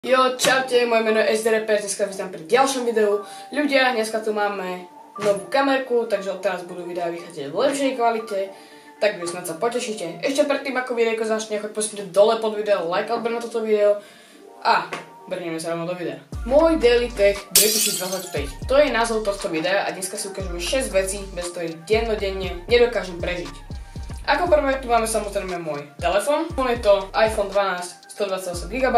Jo, čaute, moje meno je SDRP, dneska vítam pri ďalšom videu. Ľudia, dneska tu máme novú kamerku, takže odteraz budú videá vychádzať v lepšej kvalite, takže snad sa potešíte. Ešte predtým, ako videjko začne, choď prosím dole pod video, like alebo na toto video a brneme sa rovno do videa. Môj Daily Tech 2025, to je názov tohto videa a dneska si ukážeme 6 vecí, bez ktorých dennodenne nedokážem prežiť. Ako prvé tu máme samozrejme môj telefón, je to iPhone 12 128 GB,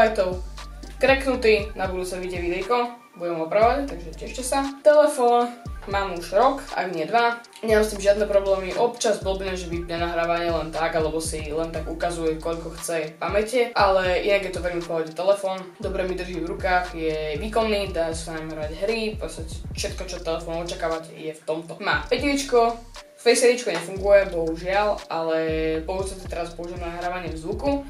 kreknutý, na budúce vidie videjko, budem opravovať, takže tešte sa. Telefón mám už rok, ak nie 2. Nemám s tým žiadne problémy, občas blbne, že vypne nahrávanie len tak, alebo si len tak ukazuje, koľko chce pamäte, ale inak je to veľmi v pohode telefón, dobre mi drží v rukách, je výkonný, dá sa na ňom hrať hry, všetko, čo telefón očakávate, je v tomto. Má 5, Face ID nefunguje, bohužiaľ, ale použite teraz použijem na nahrávanie zvuku.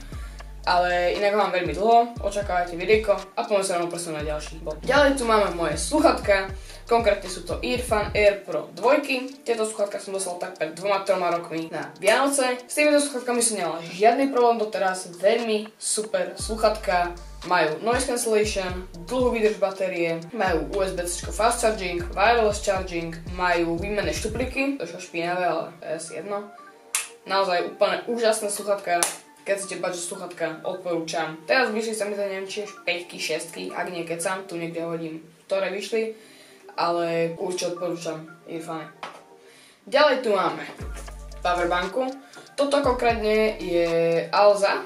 Ale inak mám veľmi dlho, očakávajte videjko a poďme sa rovno prosím na ďalší bod. Ďalej tu máme moje sluchatka, konkrétne sú to Earfan Air Pro 2. Tieto sluchatka som dostal tak pred 2-3 rokmi na Vianoce. S týmito sluchatkami som nemal žiadny problém doteraz, veľmi super sluchatka. Majú noise cancellation, dlhú výdrž batérie, majú USB-C fast charging, wireless charging, majú výmenné štuplíky, to je špinavé, ale to je asi jedno. Naozaj úplne úžasná sluchatka. Keď chcete budget sluchatka, odporúčam. Teraz vyšli sa mi to neviem či 5, 6, ak nie kecam, tu niekde hodím, ktoré vyšli, ale určite odporúčam Earfany. Ďalej tu máme powerbanku. Toto konkrétne je Alza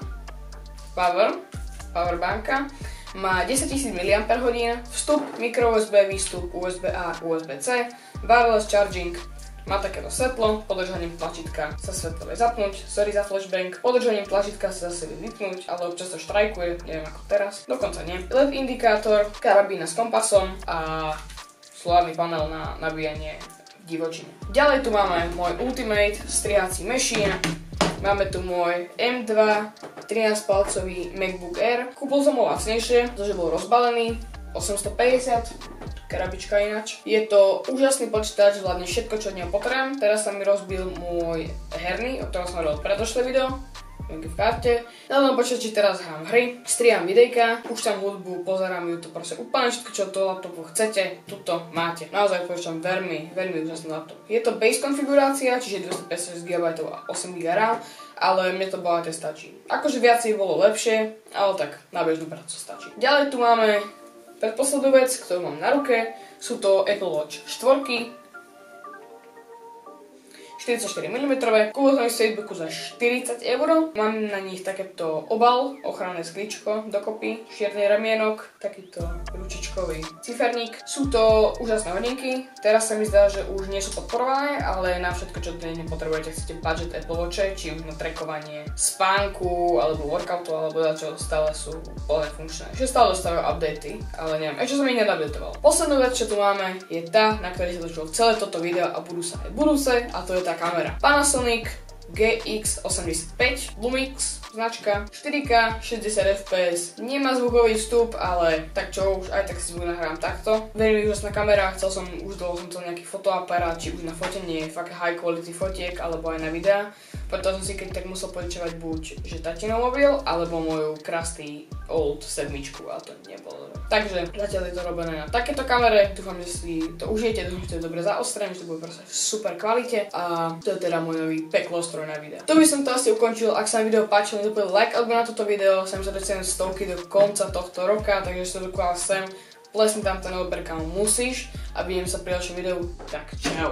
powerbanka. Má 10 000 mAh, vstup micro USB, výstup USB-A, USB-C, wireless charging. Má takéto svetlo, podržaním tlačítka sa svetlo vie zapnúť, sorry za flashbang, podržaním tlačítka sa zase vie vypnúť, ale občas to štrajkuje, neviem ako teraz, dokonca nie. LED indikátor, karabína s kompasom a solárny panel na nabíjanie v divočine. Ďalej tu máme môj Ultimate strihací machine, máme tu môj M2 13-palcový MacBook Air, kúpil som ho lacnejšie, pretože bol rozbalený, 850. Krabička ináč. Je to úžasný počítač, zvládne všetko, čo od neho potrebujem. Teraz sa mi rozbil môj herný, o ktorom som robil predošlé video. Linky v karte. Na tom počítači teraz hrám hry, striham videjka, púšťam hudbu, pozerám YouTube, proste úplne všetko, čo do laptopu chcete, tuto máte. Naozaj počítam veľmi úžasný laptop. Je to base konfigurácia, čiže 256 GB a 8 GB RAM, ale mne to bohaté stačí. Akože viacej bolo lepšie, ale tak na bežnú prácu stačí. Ďalej tu máme predposlednú vec, ktorú mám na ruke, sú to Apple Watch 4, 44 mm, kúpil som ich z Facebooku za 40 €. Mám na nich takéto obal, ochranné sklíčko dokopy, čierny ramienok, takýto ručičkový ciferník. Sú to úžasné hodinky, teraz sa mi zdá, že už nie sú podporované, ale na všetko, čo denne potrebujete, chcete budget Apple Watche, či už na trackovanie spánku, alebo workoutu, alebo čo stále sú plne funkčné. Ešte stále dostávajú updaty, ale neviem, ešte som ich nedupdatoval. Poslednú vec, čo tu máme, je tá, na ktorej sa točilo celé toto video a budú sa aj budúce, a to je tá kamera. Panasonic GX85 Lumix značka, 4K, 60 fps, nemá zvukový vstup, ale tak čo už, aj tak si zvuk nahrám takto. Veľmi úžasná kamera, už dlho som chcel nejaký fotoaparát, či už na fotenie, fakt high quality fotiek, alebo aj na videá. Preto som si keď tak musel požičovať buď že tatinov mobil, alebo moju krásny old 7, a to nebolo dobré. Takže zatiaľ je to robené na takéto kamere, dúfam, že si to užijete, dúfam, že to je dobre zaostrené, že to bude proste v super kvalite a to je teda môj nový peklostroj na video. To by som to asi ukončil, ak sa mi video páčilo, nezabudnite like alebo na toto video, sem sa dostanem 100 do konca tohto roka, takže sa dokonal sem, plesni tam ten odber, kam musíš a vidím sa pri ďalšom videu, tak čau.